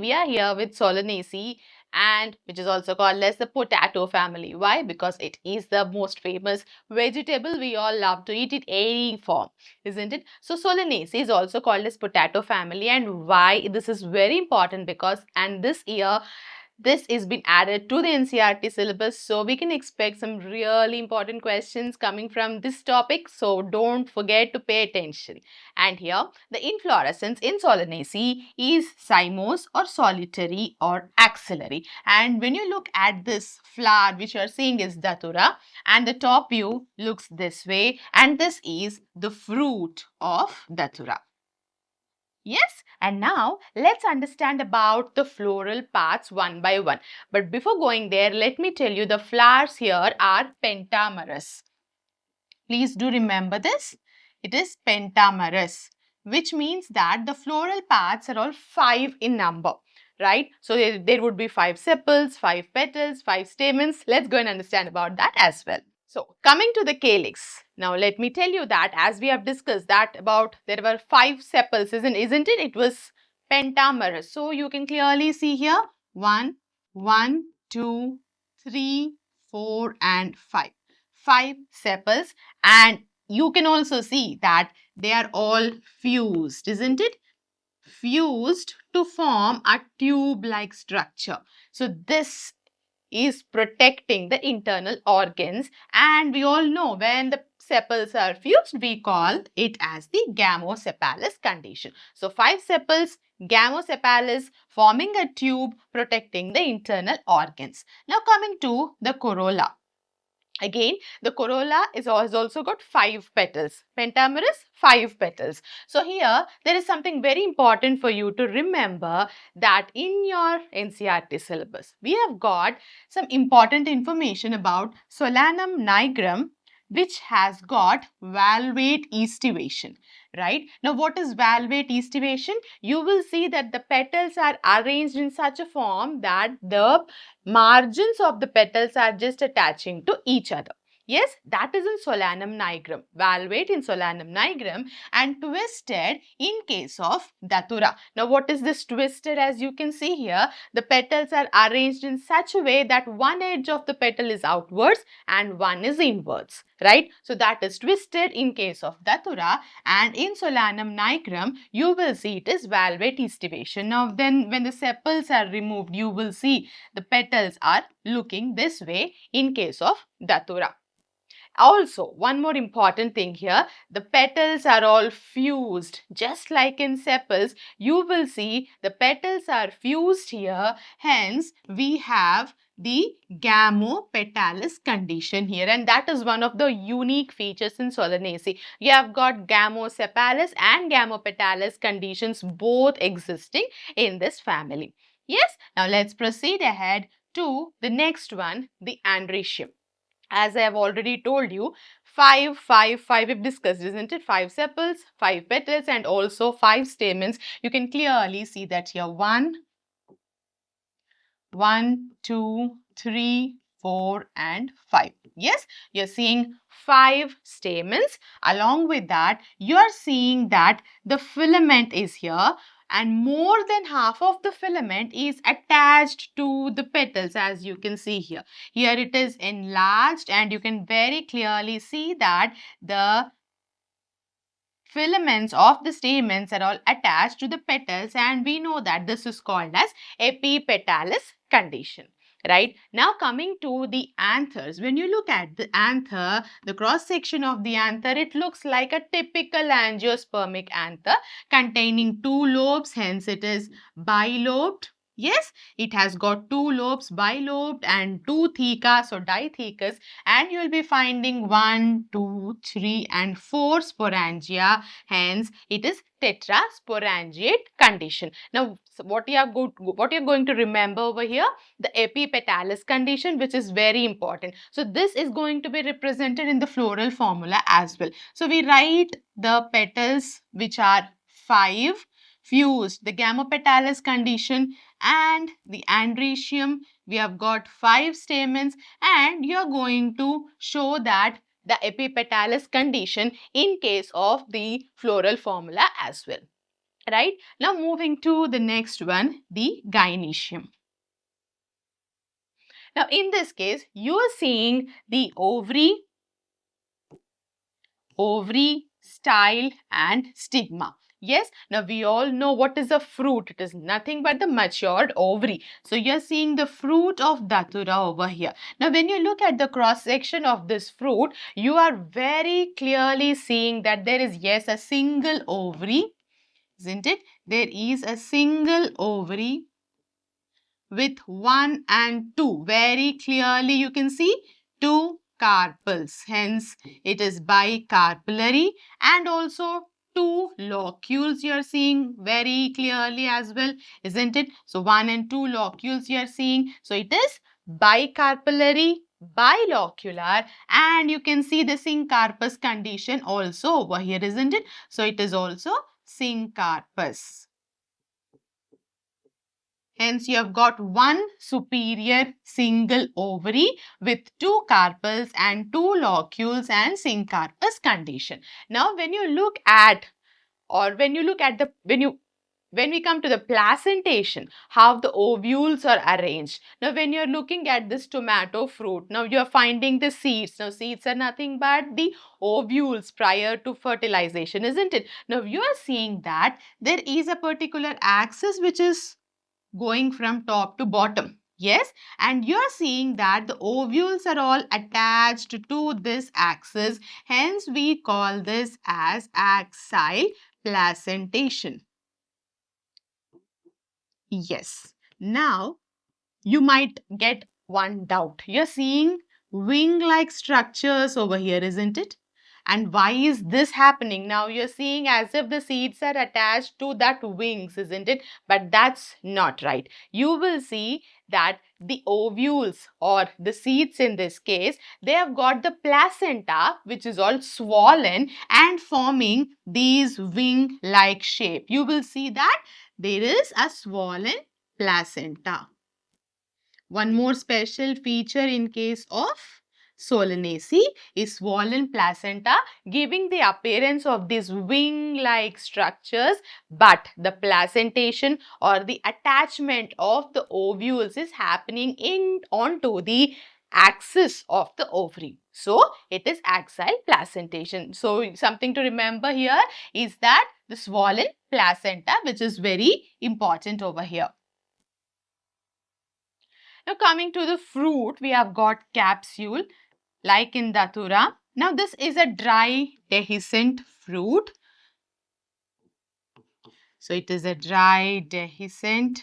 We are here with Solanaceae, and which is also called as the potato family. Why? Because it is the most famous vegetable. We all love to eat it any form, isn't it? So Solanaceae is also called as potato family, and why this is very important because and this year this is been added to the NCERT syllabus, so we can expect some really important questions coming from this topic, so don't forget to pay attention. And here, the inflorescence in Solanaceae is cymose or solitary or axillary. And when you look at this flower, which you are seeing is datura, and the top view looks this way, and this is the fruit of datura. Yes, and now let's understand about the floral parts one by one. But before going there, let me tell you the flowers here are pentamerous. Please do remember this. It is pentamerous, which means that the floral parts are all 5 in number, right? So there would be 5 sepals, 5 petals, 5 stamens. Let's go and understand about that as well. So coming to the calyx, now let me tell you that as we have discussed that about there were 5 sepals, isn't it? It was pentamerous. So you can clearly see here 1, 1, 2, 3, 4 and 5. 5 sepals, and you can also see that they are all fused, isn't it? Fused to form a tube-like structure. So this is protecting the internal organs, and we all know when the sepals are fused, we call it as the gamosepalous condition. So 5 sepals, gamosepalous, forming a tube protecting the internal organs. Now coming to the corolla. Again, the corolla has also got 5 petals. Pentamerous, 5 petals. So here, there is something very important for you to remember that in your NCERT syllabus, we have got some important information about Solanum nigrum, which has got valvate estivation, right? Now, what is valvate estivation? You will see that the petals are arranged in such a form that the margins of the petals are just attaching to each other. Yes, that is in Solanum nigrum, valvate in Solanum nigrum, and twisted in case of Datura. Now, what is this twisted? As you can see here, the petals are arranged in such a way that one edge of the petal is outwards and one is inwards, right? So, that is twisted in case of Datura, and in Solanum nigrum, you will see it is valvate estivation. Now, then when the sepals are removed, you will see the petals are looking this way in case of Datura. Also, one more important thing here, the petals are all fused. Just like in sepals, you will see the petals are fused here. Hence, we have the gamopetalous condition here, and that is one of the unique features in Solanaceae. You have got gamosepalous and gamopetalous conditions both existing in this family. Yes, now let's proceed ahead to the next one, the Androecium. As I have already told you, 5, 5, 5 we've discussed, isn't it? 5 sepals, 5 petals and also 5 stamens. You can clearly see that here 1, 2, 3, 4 and 5. Yes, you're seeing 5 stamens. Along with that, you are seeing that the filament is here, and more than half of the filament is attached to the petals, as you can see here. Here it is enlarged, and you can very clearly see that the filaments of the stamens are all attached to the petals, and we know that this is called as epipetalous condition. Right, now coming to the anthers, when you look at the anther, the cross section of the anther, it looks like a typical angiospermic anther containing 2 lobes, hence it is bilobed. Yes, it has got 2 lobes, bilobed, and 2 thecas or dithecous, and you will be finding 1, 2, 3 and 4 sporangia. Hence, it is tetrasporangiate condition. Now, what you are going to remember over here, the epipetalous condition, which is very important. So, this is going to be represented in the floral formula as well. So, we write the petals which are 5 fused, the gamopetalous condition, and the Androecium. We have got 5 stamens, and you are going to show that the epipetalous condition in case of the floral formula as well. right? Now moving to the next one, the Gynoecium. Now in this case, you are seeing the ovary, style and stigma. Yes, now we all know what is a fruit. It is nothing but the matured ovary. So you're seeing the fruit of Datura over here. Now when you look at the cross section of this fruit, you are very clearly seeing that there is, yes, a single ovary, isn't it? There is a single ovary with 1 and 2. Very clearly you can see 2 carpels. Hence, it is bicarpellary, and also 2 locules you are seeing very clearly as well, isn't it? So, 1 and 2 locules you are seeing. So, it is bicarpellary, bilocular, and you can see the syncarpus condition also over here, isn't it? So, it is also syncarpus. Hence, you have got one superior single ovary with 2 carpels and 2 locules and syncarpus condition. Now, when you look at, or when you look at the, when we come to the placentation, how the ovules are arranged. Now, when you're looking at this tomato fruit, now you're finding the seeds. Now, seeds are nothing but the ovules prior to fertilization, isn't it? Now, you are seeing that there is a particular axis which is going from top to bottom. Yes, and you're seeing that the ovules are all attached to this axis. Hence, we call this as axile placentation. Yes. Now, you might get one doubt. You're seeing wing-like structures over here, isn't it? And why is this happening? Now you're seeing as if the seeds are attached to that wings, isn't it? But that's not right. You will see that the ovules, or the seeds in this case, they have got the placenta, which is all swollen and forming these wing-like shape. You will see that there is a swollen placenta. One more special feature in case of Solanaceae is swollen placenta, giving the appearance of these wing-like structures, but the placentation or the attachment of the ovules is happening onto the axis of the ovary. So, it is axile placentation. So, something to remember here is that the swollen placenta, which is very important over here. Now coming to the fruit, we have got capsule like in Datura. Now this is a dry dehiscent fruit. So it is a dry dehiscent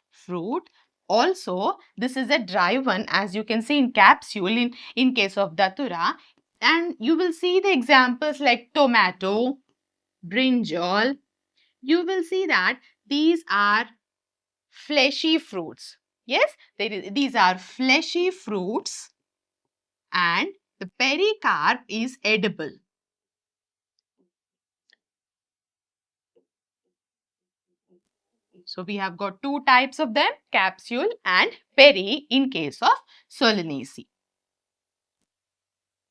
fruit. Also, this is a dry one, as you can see in capsule in case of Datura. And you will see the examples like tomato, brinjal. You will see that these are fleshy fruits. Yes, these are fleshy fruits, and the pericarp is edible. So we have got two types of them, capsule and peri in case of Solanaceae.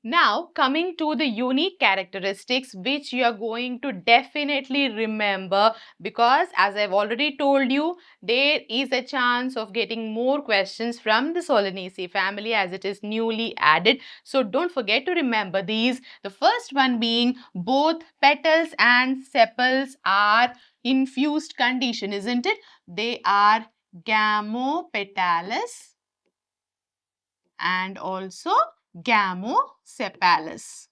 Now, coming to the unique characteristics which you are going to definitely remember, because as I've already told you, there is a chance of getting more questions from the Solanaceae family as it is newly added. So, don't forget to remember these. The first one being both petals and sepals are infused condition, isn't it? They are gamopetalous and also gamosepalous.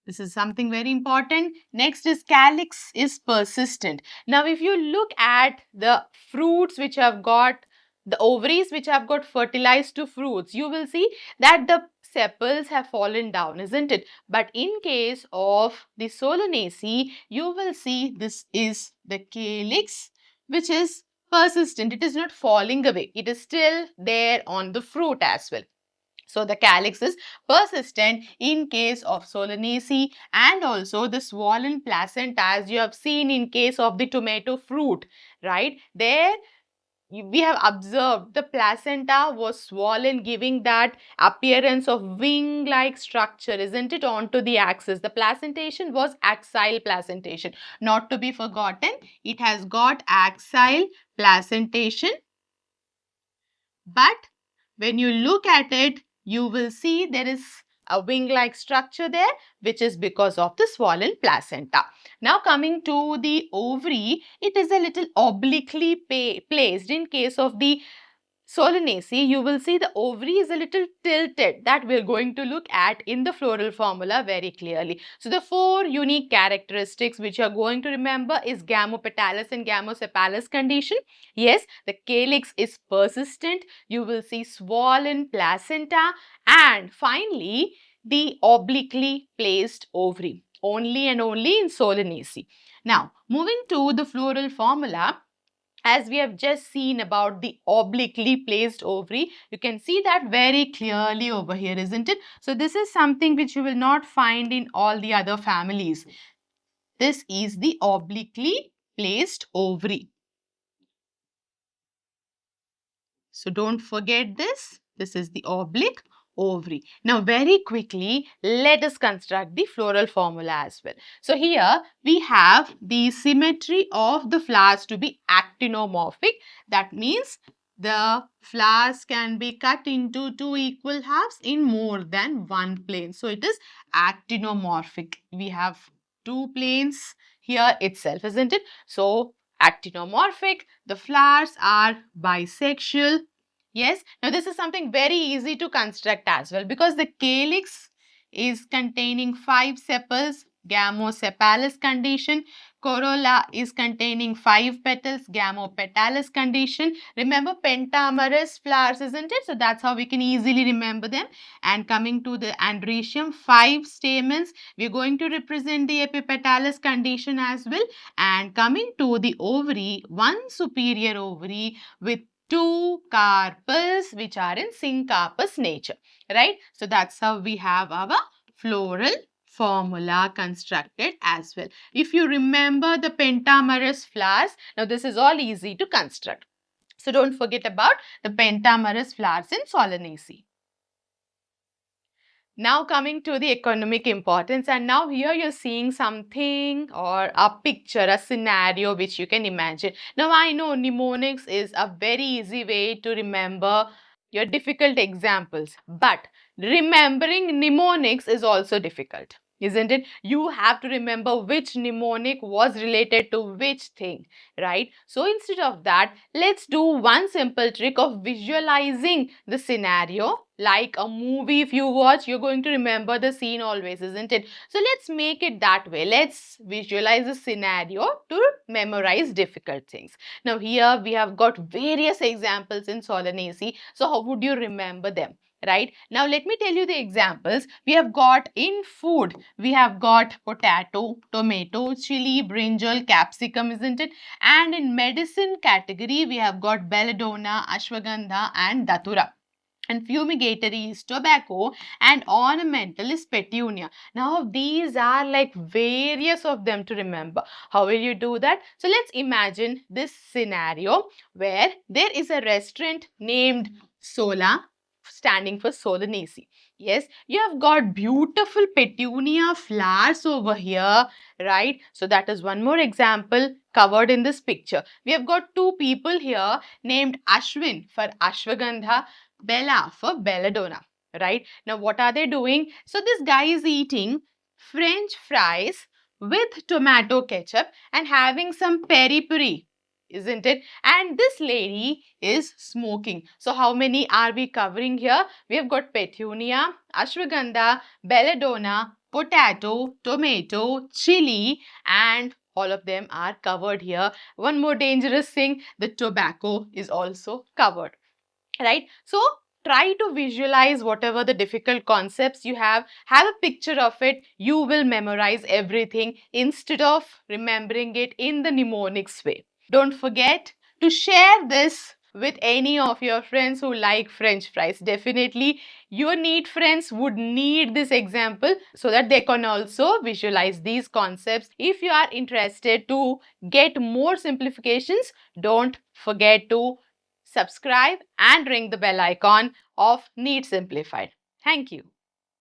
This is something very important. Next is calyx is persistent. Now, if you look at the fruits which have got the ovaries which have got fertilized to fruits, you will see that the sepals have fallen down, isn't it? But in case of the Solanaceae, you will see this is the calyx which is persistent. It is not falling away. It is still there on the fruit as well. So the calyx is persistent in case of Solanaceae, and also the swollen placenta as you have seen in case of the tomato fruit, right? There we have observed the placenta was swollen, giving that appearance of wing-like structure, isn't it, onto the axis. The placentation was axile placentation. Not to be forgotten, it has got axile placentation, but when you look at it, you will see there is a wing-like structure there, which is because of the swollen placenta. Now coming to the ovary, it is a little obliquely placed. In case of the Solanaceae, you will see the ovary is a little tilted. That we're going to look at in the floral formula very clearly. So the four unique characteristics which you are going to remember is gamopetalis and gamosepalous condition. Yes, the calyx is persistent. You will see swollen placenta, and finally the obliquely placed ovary. Only and only in Solanaceae. Now moving to the floral formula, as we have just seen about the obliquely placed ovary, you can see that very clearly over here, isn't it? So this is something which you will not find in all the other families. This is the obliquely placed ovary. So don't forget this. This is the oblique ovary. Now very quickly, let us construct the floral formula as well. So here we have the symmetry of the flowers to be actinomorphic. That means the flowers can be cut into two equal halves in more than one plane. So it is actinomorphic. We have two planes here itself, isn't it? So actinomorphic, the flowers are bisexual. Yes, now this is something very easy to construct as well, because the calyx is containing 5 sepals, gamosepalous condition. Corolla is containing 5 petals, gamopetalous condition. Remember pentamerous flowers, isn't it? So that's how we can easily remember them. And coming to the Androecium, 5 stamens. We're going to represent the epipetalous condition as well. And coming to the ovary, 1 superior ovary with 2 carpels which are in syncarpous nature, right? So that's how we have our floral formula constructed as well. If you remember the pentamerous flowers, now this is all easy to construct. So don't forget about the pentamerous flowers in Solanaceae. Now coming to the economic importance, and now here you're seeing something or a picture, a scenario which you can imagine. Now I know mnemonics is a very easy way to remember your difficult examples, but remembering mnemonics is also difficult, isn't it? You have to remember which mnemonic was related to which thing, right? So instead of that, let's do one simple trick of visualizing the scenario. Like a movie, if you watch, you're going to remember the scene always, isn't it? So let's make it that way. Let's visualize a scenario to memorize difficult things. Now here we have got various examples in Solanaceae. So how would you remember them? Right now, let me tell you the examples. We have got in food, we have got potato, tomato, chili, brinjal, capsicum, isn't it? And in medicine category, we have got belladonna, ashwagandha, and datura. And fumigatory is tobacco, and ornamental is petunia. Now these are like various of them to remember. How will you do that? So let's imagine this scenario where there is a restaurant named Sola, standing for Solanaceae. Yes, you have got beautiful petunia flowers over here, right? So that is one more example covered in this picture. We have got two people here named Ashwin for ashwagandha, Bella for belladonna, right? Now what are they doing? So this guy is eating French fries with tomato ketchup and having some peri-peri, isn't it? And this lady is smoking. So how many are we covering here? We have got petunia, ashwagandha, belladonna, potato, tomato, chili, and all of them are covered here. One more dangerous thing, the tobacco is also covered, right? So try to visualize whatever the difficult concepts you have a picture of it. You will memorize everything instead of remembering it in the mnemonics way. Don't forget to share this with any of your friends who like French fries. Definitely your NEET friends would need this example so that they can also visualize these concepts. If you are interested to get more simplifications, don't forget to subscribe and ring the bell icon of NEET Simplified. Thank you.